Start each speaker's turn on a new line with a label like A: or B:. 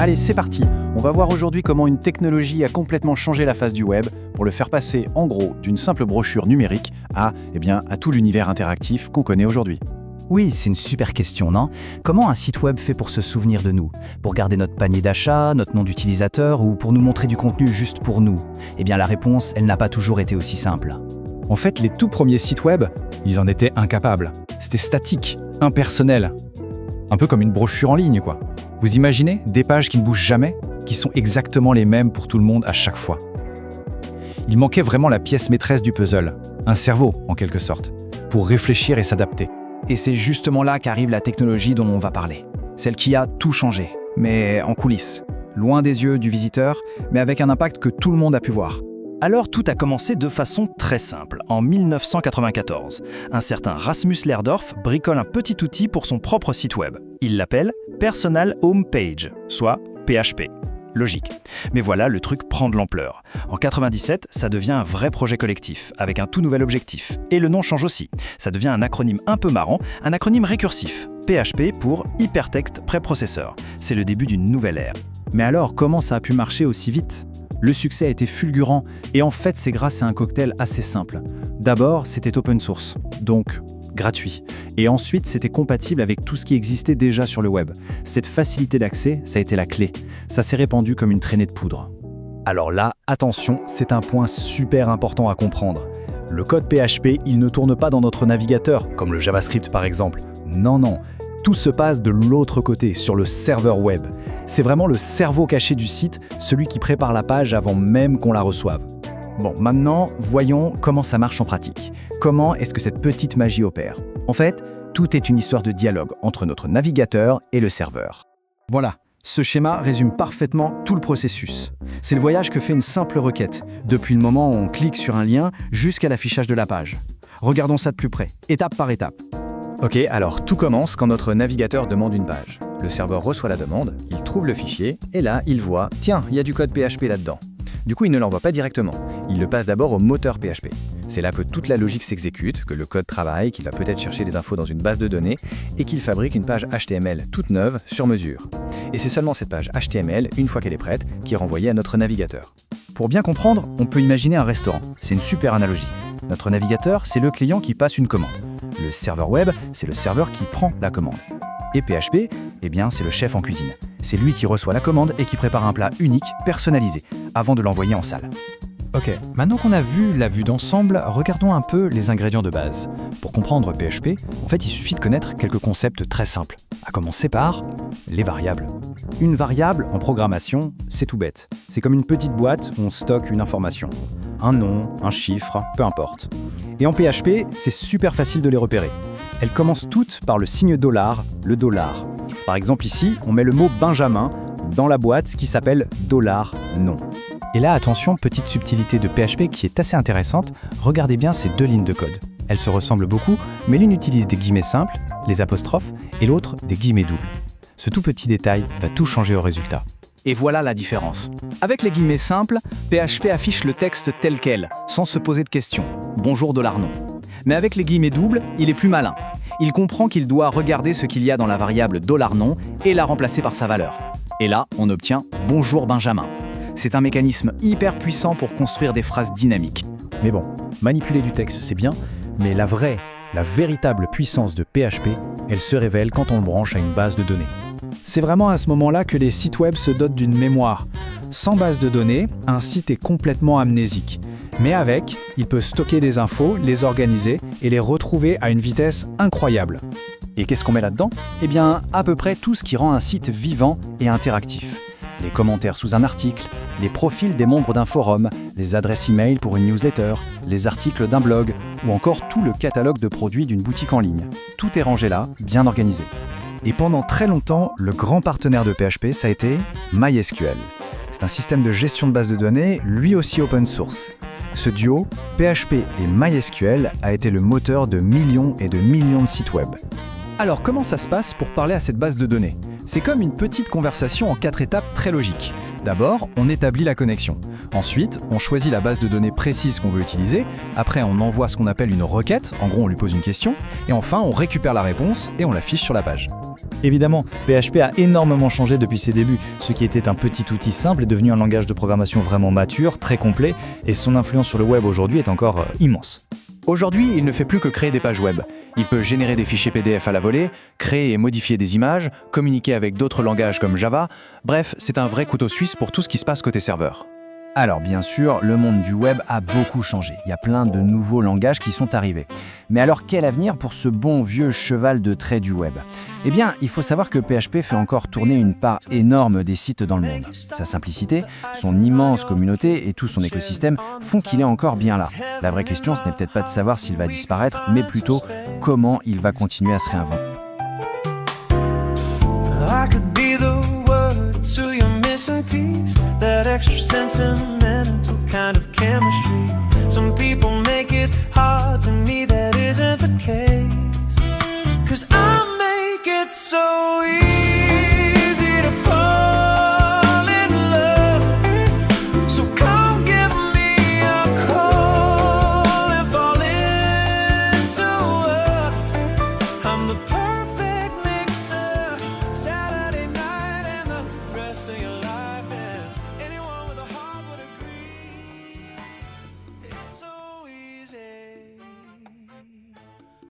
A: Allez, c'est parti. On va voir aujourd'hui comment une technologie a complètement changé la face du web pour le faire passer, en gros, d'une simple brochure numérique à tout l'univers interactif qu'on connaît aujourd'hui.
B: Oui, c'est une super question, non? Comment un site web fait pour se souvenir de nous? Pour garder notre panier d'achat, notre nom d'utilisateur ou pour nous montrer du contenu juste pour nous? Eh bien la réponse, elle n'a pas toujours été aussi simple.
A: En fait, les tout premiers sites web, ils en étaient incapables. C'était statique, impersonnel. Un peu comme une brochure en ligne, quoi. Vous imaginez des pages qui ne bougent jamais, qui sont exactement les mêmes pour tout le monde à chaque fois. Il manquait vraiment la pièce maîtresse du puzzle, un cerveau en quelque sorte, pour réfléchir et s'adapter. Et c'est justement là qu'arrive la technologie dont on va parler. Celle qui a tout changé, mais en coulisses. Loin des yeux du visiteur, mais avec un impact que tout le monde a pu voir.
B: Alors tout a commencé de façon très simple, en 1994. Un certain Rasmus Lerdorf bricole un petit outil pour son propre site web. Il l'appelle Personal Home Page, soit PHP. Logique. Mais voilà, le truc prend de l'ampleur. En 97, ça devient un vrai projet collectif, avec un tout nouvel objectif. Et le nom change aussi. Ça devient un acronyme un peu marrant, un acronyme récursif. PHP pour Hypertext Preprocessor. C'est le début d'une nouvelle ère.
A: Mais alors, comment ça a pu marcher aussi vite ? Le succès a été fulgurant, et en fait, c'est grâce à un cocktail assez simple. D'abord, c'était open source, donc gratuit. Et ensuite, c'était compatible avec tout ce qui existait déjà sur le web. Cette facilité d'accès, ça a été la clé. Ça s'est répandu comme une traînée de poudre. Alors là, attention, c'est un point super important à comprendre. Le code PHP, il ne tourne pas dans notre navigateur, comme le JavaScript par exemple. Non, non. Tout se passe de l'autre côté, sur le serveur web. C'est vraiment le cerveau caché du site, celui qui prépare la page avant même qu'on la reçoive. Bon, maintenant, voyons comment ça marche en pratique. Comment est-ce que cette petite magie opère? En fait, tout est une histoire de dialogue entre notre navigateur et le serveur. Voilà, ce schéma résume parfaitement tout le processus. C'est le voyage que fait une simple requête, depuis le moment où on clique sur un lien jusqu'à l'affichage de la page. Regardons ça de plus près, étape par étape. Ok, alors tout commence quand notre navigateur demande une page. Le serveur reçoit la demande, il trouve le fichier, et là, il voit « Tiens, il y a du code PHP là-dedans ». Du coup, il ne l'envoie pas directement. Il le passe d'abord au moteur PHP. C'est là que toute la logique s'exécute, que le code travaille, qu'il va peut-être chercher des infos dans une base de données et qu'il fabrique une page HTML toute neuve, sur mesure. Et c'est seulement cette page HTML, une fois qu'elle est prête, qui est renvoyée à notre navigateur. Pour bien comprendre, on peut imaginer un restaurant. C'est une super analogie. Notre navigateur, c'est le client qui passe une commande. Le serveur web, c'est le serveur qui prend la commande. Et PHP, eh bien, c'est le chef en cuisine. C'est lui qui reçoit la commande et qui prépare un plat unique, personnalisé, avant de l'envoyer en salle. Ok, maintenant qu'on a vu la vue d'ensemble, regardons un peu les ingrédients de base. Pour comprendre PHP, en fait, il suffit de connaître quelques concepts très simples, à commencer par les variables. Une variable en programmation, c'est tout bête. C'est comme une petite boîte où on stocke une information. Un nom, un chiffre, peu importe. Et en PHP, c'est super facile de les repérer. Elles commencent toutes par le signe $, le $. Par exemple ici, on met le mot Benjamin dans la boîte qui s'appelle $nom. Et là, attention, petite subtilité de PHP qui est assez intéressante, regardez bien ces deux lignes de code. Elles se ressemblent beaucoup, mais l'une utilise des guillemets simples, les apostrophes, et l'autre des guillemets doubles. Ce tout petit détail va tout changer au résultat. Et voilà la différence. Avec les guillemets simples, PHP affiche le texte tel quel, sans se poser de questions. Bonjour $nom. Mais avec les guillemets doubles, il est plus malin. Il comprend qu'il doit regarder ce qu'il y a dans la variable $nom et la remplacer par sa valeur. Et là, on obtient Bonjour Benjamin. C'est un mécanisme hyper puissant pour construire des phrases dynamiques. Mais bon, manipuler du texte, c'est bien, mais la véritable puissance de PHP, elle se révèle quand on le branche à une base de données. C'est vraiment à ce moment-là que les sites web se dotent d'une mémoire. Sans base de données, un site est complètement amnésique. Mais avec, il peut stocker des infos, les organiser et les retrouver à une vitesse incroyable. Et qu'est-ce qu'on met là-dedans? Eh bien, à peu près tout ce qui rend un site vivant et interactif. Les commentaires sous un article, les profils des membres d'un forum, les adresses e-mail pour une newsletter, les articles d'un blog ou encore tout le catalogue de produits d'une boutique en ligne. Tout est rangé là, bien organisé. Et pendant très longtemps, le grand partenaire de PHP, ça a été MySQL. C'est un système de gestion de base de données, lui aussi open source. Ce duo, PHP et MySQL, a été le moteur de millions et de millions de sites web. Alors comment ça se passe pour parler à cette base de données? C'est comme une petite conversation en 4 étapes très logiques. D'abord, on établit la connexion. Ensuite, on choisit la base de données précise qu'on veut utiliser. Après, on envoie ce qu'on appelle une requête. En gros, on lui pose une question. Et enfin, on récupère la réponse et on l'affiche sur la page.
C: Évidemment, PHP a énormément changé depuis ses débuts. Ce qui était un petit outil simple est devenu un langage de programmation vraiment mature, très complet, et son influence sur le web aujourd'hui est encore immense.
A: Aujourd'hui, il ne fait plus que créer des pages web. Il peut générer des fichiers PDF à la volée, créer et modifier des images, communiquer avec d'autres langages comme Java. Bref, c'est un vrai couteau suisse pour tout ce qui se passe côté serveur.
D: Alors bien sûr, le monde du web a beaucoup changé. Il y a plein de nouveaux langages qui sont arrivés. Mais alors quel avenir pour ce bon vieux cheval de trait du web ? Eh bien, il faut savoir que PHP fait encore tourner une part énorme des sites dans le monde. Sa simplicité, son immense communauté et tout son écosystème font qu'il est encore bien là. La vraie question, ce n'est peut-être pas de savoir s'il va disparaître, mais plutôt comment il va continuer à se réinventer.
E: I could be the word to your missing piece, that extra sentimental kind of chemistry. Some people make it hard, to me that isn't the case, 'cause I'm